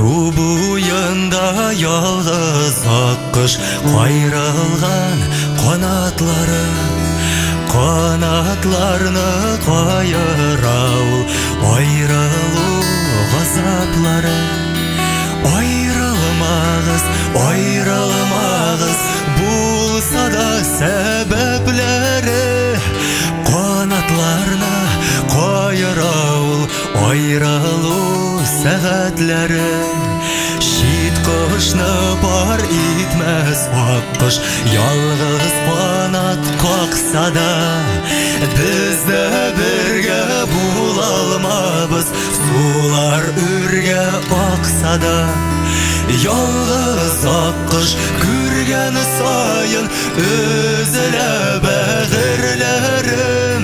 Су буйында ялгыз аккыш кайрылган канатлары, канатларны кайрау, айрылу газаплары. Айрылмагыз, айрылмагыз, булса да сәбәпләре. Канатларны кайрау, айрылу сәгатьләре. Шит кошны пар итмәс аккыш, ялгыз канат какса да. Без дә бергә була алмабыз, сулар үргә акса да. Ялгыз аккыш күргән саен өзелә бәгырьләрем.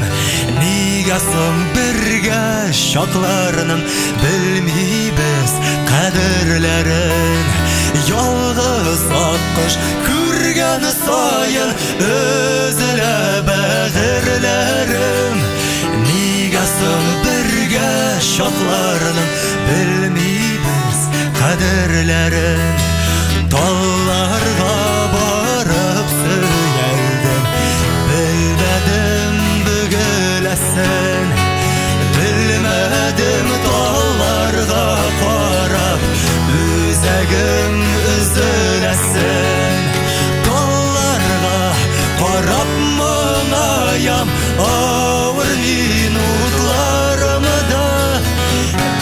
Нигә соң бергә чакларның белмибез кадерләрен. Ялгыз аккыш күргән саен өзелә бәгырьләрем. Нигә соң бергә чакларның белмибез кадерләрен. Талларга барып сөйләдем, белмәдем бөгеләсен. Белмәдем талларга карап, үзәгем өзеләсен. Талларга карап моңаям, авыр минутларымда.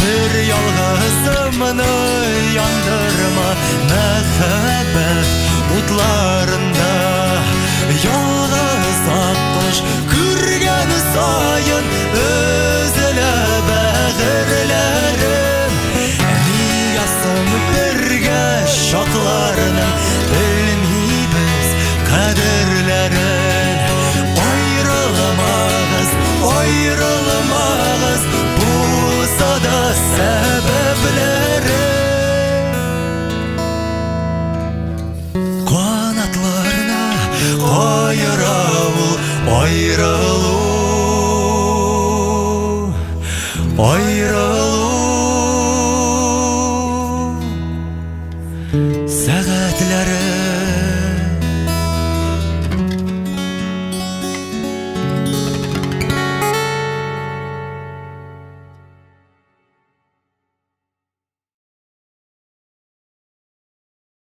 Бер ялгызымны яндырма мәхәббәт утларында. Ялгыз аккыш күргән саен өзелә бәгырьләрем. Нигә соң бергә чакларның белмибез кадерләрен. Айрылмагыз, айрылмагыз, булса да сәбәпләре. Канатларны кайрау, айрылу, айрылу сәгатьләре.